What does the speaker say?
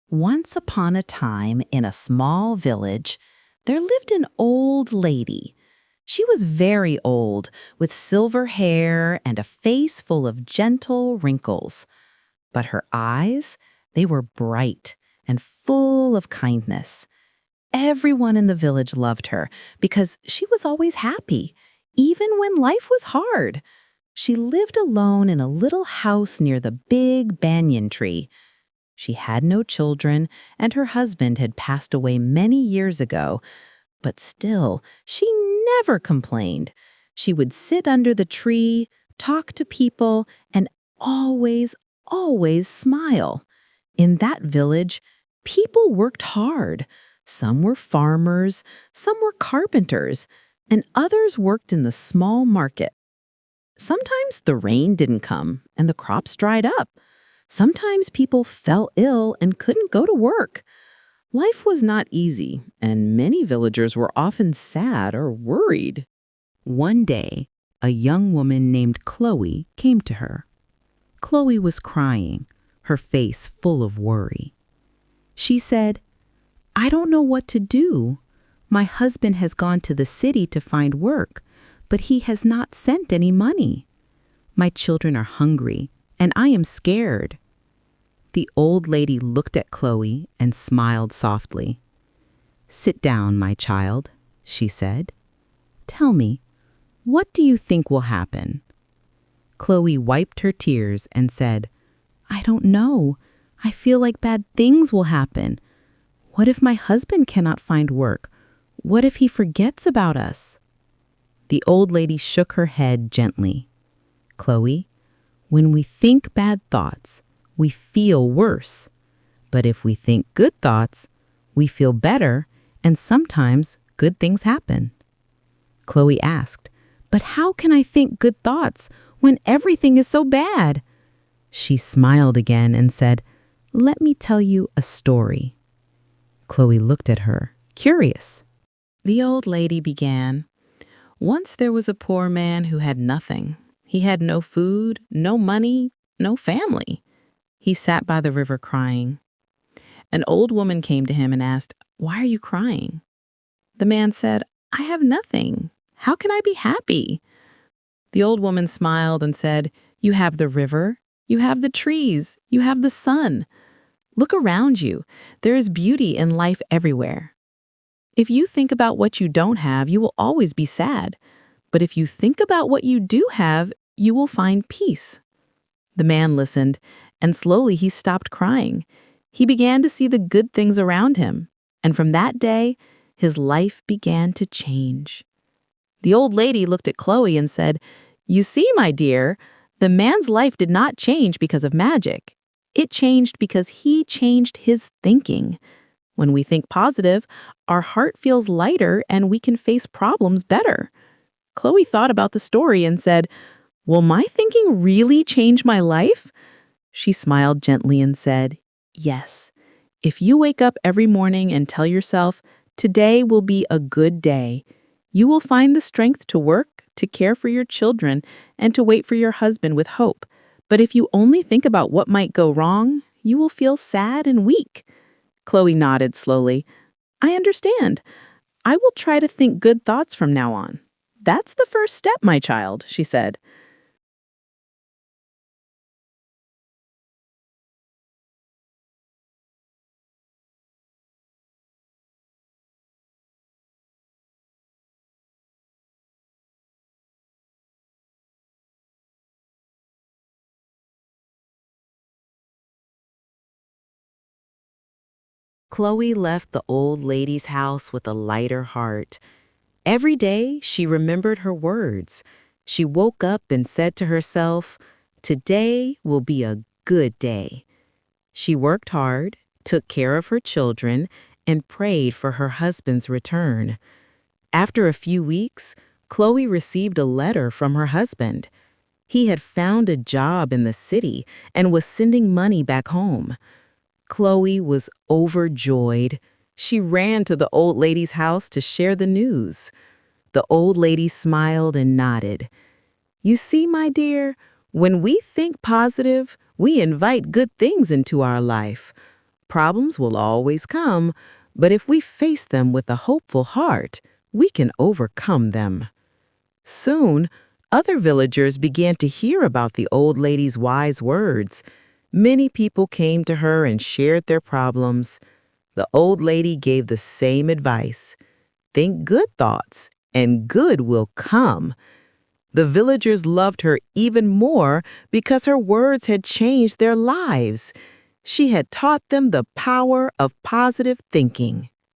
Once upon a time, in a small village, there lived an old lady. She was very old, with silver hair and a face full of gentle wrinkles. But her eyes, they were bright and full of kindness. Everyone in the village loved her because she was always happy, even when life was hard. She lived alone in a little house near the big banyan tree. She had no children, and her husband had passed away many years ago. But still, she never complained. She would sit under the tree, talk to people, and always smile. In that village, people worked hard. Some were farmers, some were carpenters, and others worked in the small market. Sometimes the rain didn't come and the crops dried up. Sometimes people fell ill and couldn't go to work. Life was not easy, and many villagers were often sad or worried. One day, a young woman named Chloe came to her. Chloe was crying, her face full of worry. She said, "I don't know what to do. My husband has gone to the city to find work, but he has not sent any money. My children are hungry, and I am scared." The old lady looked at Chloe and smiled softly. "Sit down, my child," she said. "Tell me, what do you think will happen?" Chloe wiped her tears and said, "I don't know. I feel like bad things will happen. What if my husband cannot find work? What if he forgets about us?" The old lady shook her head gently. "Chloe, when we think bad thoughts, we feel worse. But if we think good thoughts, we feel better, and sometimes good things happen." Chloe asked, "But how can I think good thoughts when everything is so bad?" She smiled again and said, "Let me tell you a story." Chloe looked at her, curious. The old lady began, "Once there was a poor man who had nothing. He had no food, no money, no family. He sat by the river crying. An old woman came to him and asked, 'Why are you crying?' The man said, 'I have nothing. How can I be happy?' The old woman smiled and said, 'You have the river, you have the trees, you have the sun. Look around you. There is beauty in life everywhere. If you think about what you don't have, you will always be sad. But if you think about what you do have, you will find peace.' The man listened, and slowly he stopped crying. He began to see the good things around him, and from that day, his life began to change." The old lady looked at Chloe and said, "You see, my dear, the man's life did not change because of magic. It changed because he changed his thinking. When we think positive, our heart feels lighter and we can face problems better." Chloe thought about the story and said, "Will my thinking really change my life?" She smiled gently and said, "Yes. If you wake up every morning and tell yourself, 'Today will be a good day,' you will find the strength to work, to care for your children, and to wait for your husband with hope. But if you only think about what might go wrong, you will feel sad and weak." Chloe nodded slowly. "I understand. I will try to think good thoughts from now on. That's the first step, my child," she said. Chloe left the old lady's house with a lighter heart. Every day, she remembered her words. She woke up and said to herself, "Today will be a good day." She worked hard, took care of her children, and prayed for her husband's return. After a few weeks, Chloe received a letter from her husband. He had found a job in the city and was sending money back home. Chloe was overjoyed. She ran to the old lady's house to share the news. The old lady smiled and nodded. "You see, my dear, when we think positive, we invite good things into our life. Problems will always come, but if we face them with a hopeful heart, we can overcome them. Soon, other villagers began to hear about the old lady's wise words. Many people came to her and shared their problems. The old lady gave the same advice. Think good thoughts, and good will come. The villagers loved her even more because her words had changed their lives. She had taught them the power of positive thinking.